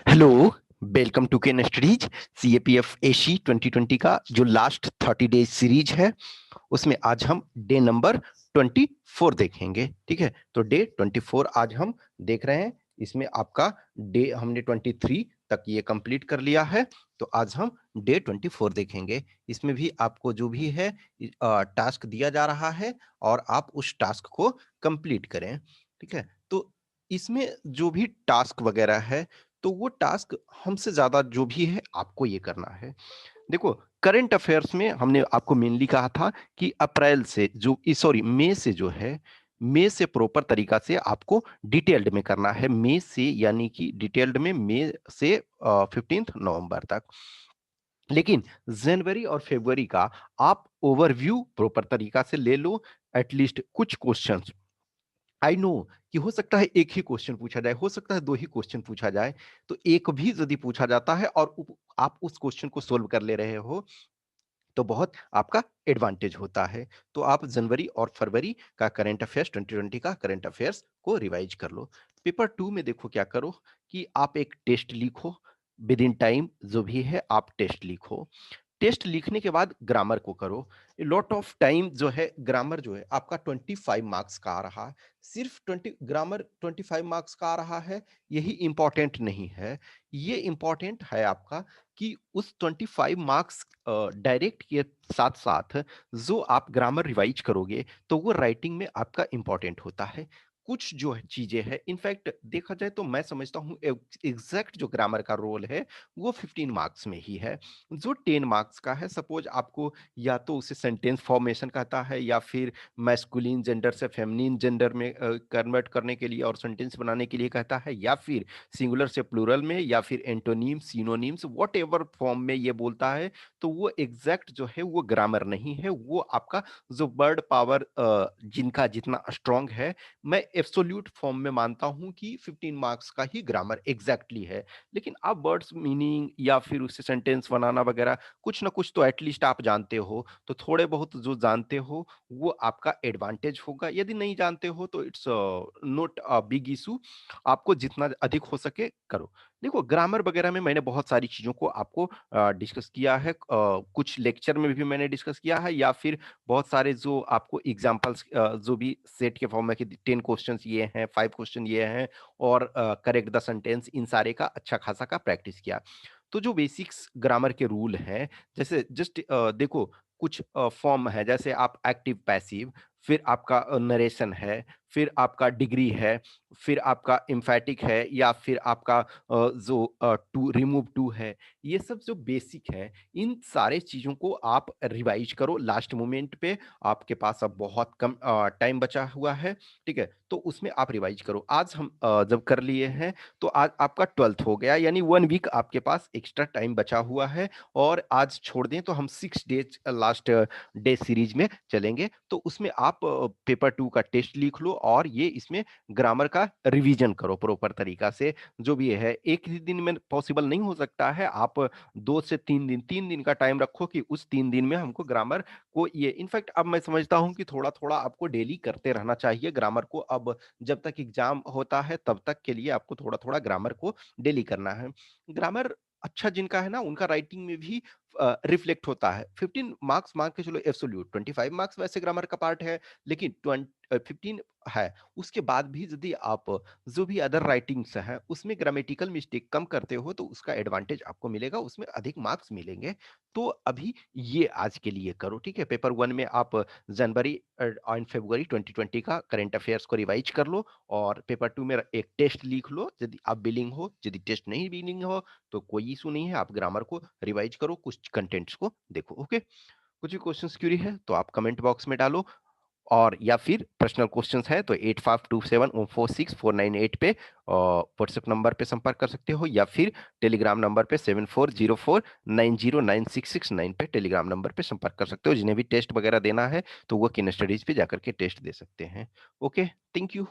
Hello, welcome to Ken studies. CAPF AC 2020 का जो last 30 days series है उसमें आज हम डे नंबर 24 देखेंगे। ठीक है, तो डे 24 आज हम देख रहे हैं। इसमें आपका डे हमने 23 तक ये कंप्लीट कर लिया है, तो आज हम डे 24 देखेंगे। इसमें भी आपको जो भी है टास्क दिया जा रहा है और आप उस टास्क को कंप्लीट करें। ठीक है, तो इसमें जो भी टास्क वगैरह है तो वो टास्क हमसे ज्यादा जो भी है आपको ये करना है। देखो, करंट अफेयर्स में हमने आपको मेनली कहा था कि अप्रैल से जो सॉरी मई से जो है, मई से प्रॉपर तरीका से आपको डिटेल्ड में करना है। मई से यानी कि डिटेल्ड में मई से 15 नवंबर तक। लेकिन जनवरी और फरवरी का आप ओवरव्यू प्रॉपर तरीका से ले लो। एटलीस्ट कुछ क्वेश्चंस, आई नो कि हो सकता है एक ही क्वेश्चन पूछा जाए, हो सकता है दो ही क्वेश्चन पूछा जाए, तो एक भी यदि पूछा जाता है और आप उस क्वेश्चन को सोल्व कर ले रहे हो तो बहुत आपका एडवांटेज होता है। तो आप जनवरी और फरवरी का करंट अफेयर्स 2020 का करंट अफेयर्स को रिवाइज कर लो। पेपर 2 में देखो क्या करो कि आप एक टेस्ट लिखो। विद इन टाइम जो भी है आप टेस्ट लिखो। टेस्ट लिखने के बाद ग्रामर को करो। लॉट ऑफ टाइम जो है ग्रामर जो है आपका 25 मार्क्स का आ रहा है। सिर्फ 25 मार्क्स का आ रहा है, यही इंपॉर्टेंट नहीं है। ये इंपॉर्टेंट है आपका कि उस 25 मार्क्स डायरेक्ट के साथ साथ जो आप ग्रामर रिवाइज करोगे तो वो राइटिंग में आपका इंपॉर्टेंट होता है। कुछ जो है चीजें हैं, इनफैक्ट देखा जाए तो मैं समझता हूँ एग्जैक्ट जो ग्रामर का रोल है वो 15 मार्क्स में ही है। जो 10 मार्क्स का है, सपोज आपको या तो उसे सेंटेंस फॉर्मेशन कहता है या फिर मैस्कुलिन जेंडर से फेमिनिन जेंडर में कन्वर्ट करने के लिए और सेंटेंस बनाने के लिए कहता है, या फिर सिंगुलर से प्लूरल में, या फिर antonyms synonyms what ever form में ये बोलता है, तो वो एग्जैक्ट जो है वो ग्रामर नहीं है। वो आपका जो वर्ड पावर जिनका जितना स्ट्रांग है, मैं एब्सोल्यूट फॉर्म में मानता हूं कि 15 मार्क्स का ही ग्रामर एग्जैक्टली है। लेकिन आप वर्ड्स मीनिंग या फिर उससे सेंटेंस बनाना वगैरह कुछ ना कुछ तो एटलीस्ट आप जानते हो, तो थोड़े बहुत जो जानते हो वो आपका एडवांटेज होगा। यदि नहीं जानते हो तो it's not a big issue, आपको जितना अधिक हो सके करो। देखो, ग्रामर वगैरह में मैंने बहुत सारी चीजों को आपको डिस्कस किया है, कुछ लेक्चर में भी मैंने डिस्कस किया है, या फिर बहुत सारे जो आपको एग्जांपल्स जो भी सेट के फॉर्म में कि 10 क्वेश्चंस ये हैं, 5 क्वेश्चन ये हैं और करेक्ट द सेंटेंस, इन सारे का अच्छा खासा का प्रैक्टिस किया। तो जो बेसिक्स ग्रामर के रूल हैं, जैसे जस्ट देखो, कुछ फॉर्म है जैसे आप एक्टिव पैसिव, फिर आपका नरेशन है, फिर आपका डिग्री है, फिर आपका एम्फैटिक है, या फिर आपका जो टू रिमूव टू है। ये सब जो बेसिक है, इन सारे चीजों को आप रिवाइज करो लास्ट मोमेंट पे। आपके पास अब बहुत कम टाइम बचा हुआ है। ठीक है, तो उसमें आप रिवाइज करो। आज हम जब कर लिए हैं तो आज आपका 12th हो गया, यानी 1 वीक आपके पास एक्स्ट्रा टाइम बचा हुआ है। और आज छोड़ दें तो हम 6 डेज लास्ट डे सीरीज में चलेंगे, तो उसमें आप पेपर 2 का टेस्ट लिख लो और ये इसमें ग्रामर का रिवीजन करो प्रॉपर तरीका से। जो भी है एक ही दिन में पॉसिबल नहीं हो सकता है, आप 2 से 3 दिन, 3 दिन का टाइम रखो कि उस 3 दिन में हमको ग्रामर को ये, इनफैक्ट अब मैं समझता हूं कि थोड़ा थोड़ा आपको डेली करते रहना चाहिए ग्रामर को। अब जब तक एग्जाम होता है तब तक के लिए आपको थोड़ा थोड़ा ग्रामर को डेली करना है। ग्रामर अच्छा जिनका है ना, उनका राइटिंग में भी रिफ्लेक्ट होता है। 15 मार्क्स मान के चलो एब्सोल्यूट, 25 मार्क्स वैसे ग्रामर का पार्ट है, लेकिन 15 है। उसके बाद भी यदि आप जो भी अदर राइटिंग्स हैं उसमें ग्रामेटिकल मिस्टेक कम करते हो तो उसका एडवांटेज आपको मिलेगा, उसमें अधिक मार्क्स मिलेंगे। तो अभी ये आज के लिए करो। ठीक है, पेपर 1 में आप जनवरी एंड फरवरी 2020 का करंट अफेयर्स को रिवाइज कर लो, और पेपर 2 में एक टेस्ट लिख लो यदि आप बिलिंग हो। यदि टेस्ट नहीं बिलिंग हो तो कोई इशू नहीं है, आप ग्रामर को रिवाइज करो, कुछ कंटेंट्स को देखो। ओके, कुछ भी क्वेश्चंस क्यूरी है तो आप कमेंट बॉक्स में डालो, और या फिर पर्सनल क्वेश्चंस है तो 8527146498 पे व्हाट्सएप नंबर पे संपर्क कर सकते हो, या फिर टेलीग्राम नंबर पे 7404909669 पे टेलीग्राम नंबर पे संपर्क कर सकते हो। जिन्हें भी टेस्ट वगैरह देना है तो वो किन स्टडीज पे जाकर के टेस्ट दे सकते हैं। Okay, thank you.